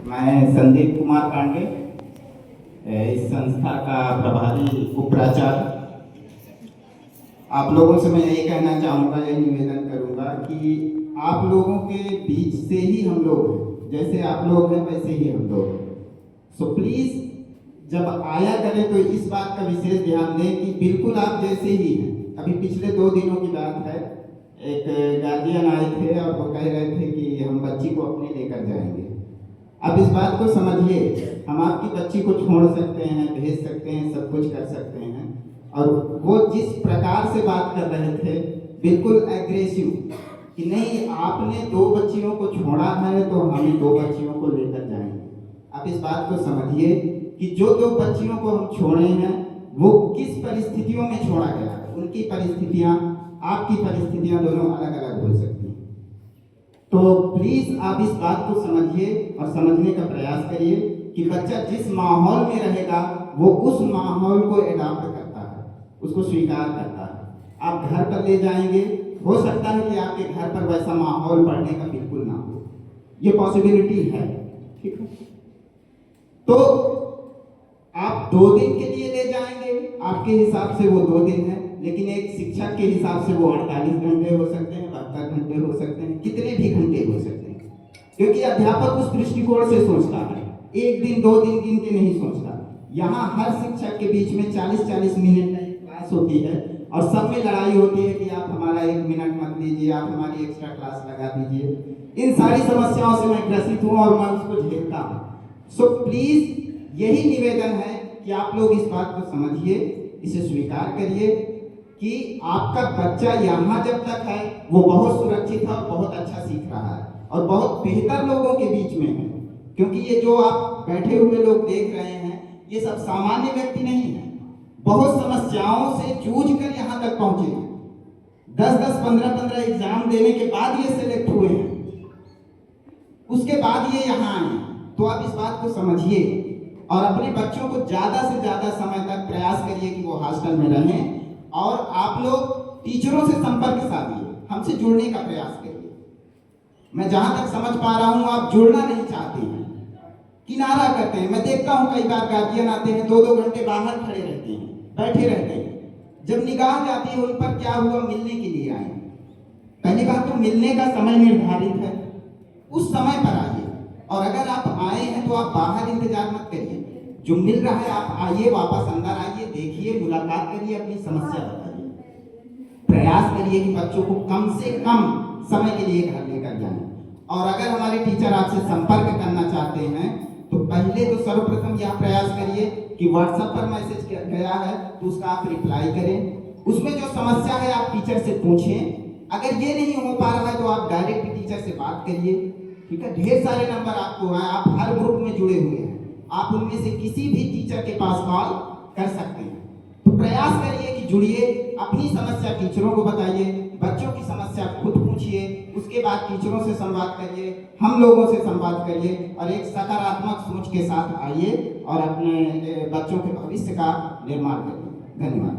मैं संदीप कुमार पांडे, इस संस्था का प्रभारी उपाचार्य। आप लोगों से मैं यही कहना चाहूँगा, यही निवेदन करूँगा कि आप लोगों के बीच से ही हम लोग हैं, जैसे आप लोग हैं वैसे ही हम लोग हैं। सो प्लीज़ जब आया करें तो इस बात का विशेष ध्यान दें कि बिल्कुल आप जैसे ही हैं। अभी पिछले 2 दिनों की बात है, एक गार्जियन आए थे और वो कह रहे थे कि हम बच्ची को अपने लेकर जाएंगे। अब इस बात को समझिए, हम आपकी बच्ची को छोड़ सकते हैं, भेज सकते हैं, सब कुछ कर सकते हैं, और वो जिस प्रकार से बात कर रहे थे बिल्कुल एग्रेसिव कि नहीं आपने 2 बच्चियों को छोड़ा है तो हम 2 बच्चियों को लेकर जाएंगे। अब इस बात को समझिए कि जो 2 बच्चियों को हम छोड़े हैं वो किस परिस्थितियों में छोड़ा गया है। उनकी परिस्थितियां, आपकी परिस्थितियां दोनों अलग अलग हो सकती हैं। तो प्लीज आप इस बात को समझिए और समझने का प्रयास करिए कि बच्चा जिस माहौल में रहेगा वो उस माहौल को एडॉप्ट करता है, उसको स्वीकार करता है। आप घर पर ले जाएंगे, हो सकता है कि आपके घर पर वैसा माहौल पढ़ने का बिल्कुल ना हो, ये पॉसिबिलिटी है, ठीक है। तो आप 2 दिन के लिए ले जाएंगे, आपके हिसाब से वो 2 दिन है, लेकिन एक शिक्षक के हिसाब से वो 48 घंटे हो सकते हैं, 72 घंटे हो सकते हैं, कितने भी घंटे हो सकते हैं, क्योंकि अध्यापक उस दृष्टिकोण से सोचता है, 1 दिन 2 दिन गिन के नहीं सोचता। यहाँ हर शिक्षक के बीच में 40-40 मिनट की क्लास होती है और सब में लड़ाई होती है कि आप हमारा 1 मिनट मत लीजिए, आप हमारी एक्स्ट्रा क्लास लगा दीजिए। इन सारी समस्याओं से मैं ग्रसित हूँ और मैं उसको झेलता हूँ। सो प्लीज यही निवेदन है कि आप लोग इस बात को समझिए, इसे स्वीकार करिए कि आपका बच्चा यहाँ जब तक है वो बहुत सुरक्षित है और बहुत अच्छा सीख रहा है और बहुत बेहतर लोगों के बीच में है, क्योंकि ये जो आप बैठे हुए लोग देख रहे हैं ये सब सामान्य व्यक्ति नहीं है, बहुत समस्याओं से जूझ कर यहाँ तक पहुंचे हैं। 10-10, 15-15 एग्जाम देने के बाद ये सिलेक्ट हुए हैं, उसके बाद ये यहाँ आए। तो आप इस बात को समझिए और अपने बच्चों को ज्यादा से ज्यादा समय तक प्रयास करिए कि वो हॉस्टल में रहें, और आप लोग टीचरों से संपर्क साधिए, हमसे जुड़ने का प्रयास करिए। मैं जहां तक समझ पा रहा हूं आप जुड़ना नहीं चाहते हैं, किनारा करते हैं। मैं देखता हूं कई बार गार्जियन आते हैं 2-2 घंटे बाहर खड़े रहते हैं, बैठे रहते हैं। जब निगाह जाती है उन पर, क्या हुआ, मिलने के लिए आए। पहली बात तो मिलने का समय निर्धारित है, उस समय पर आइए, और अगर आप आए हैं तो आप बाहर इंतजार मत करिए, जो मिल रहा है आप आइए, वापस अंदर आइए, देखिए, मुलाकात करिए, अपनी समस्या बताइए, प्रयास करिए कि बच्चों को कम से कम समय के लिए घर लेकर जाएं। और अगर हमारे टीचर आपसे संपर्क करना चाहते हैं तो पहले तो सर्वप्रथम यह प्रयास करिए कि व्हाट्सएप पर मैसेज गया है तो उसका आप रिप्लाई करें, उसमें जो समस्या है आप टीचर से पूछें। अगर ये नहीं हो पा रहा है तो आप डायरेक्ट टीचर से बात करिए, ठीक है। ढेर सारे नंबर आपको हैं, आप हर ग्रुप में जुड़े हुए हैं, आप उनमें से किसी भी टीचर के पास कॉल कर सकते हैं। तो प्रयास करिए कि जुड़िए, अपनी समस्या टीचरों को बताइए, बच्चों की समस्या खुद पूछिए, उसके बाद टीचरों से संवाद करिए, हम लोगों से संवाद करिए, और एक सकारात्मक सोच के साथ आइए और अपने बच्चों के भविष्य का निर्माण करिए। धन्यवाद।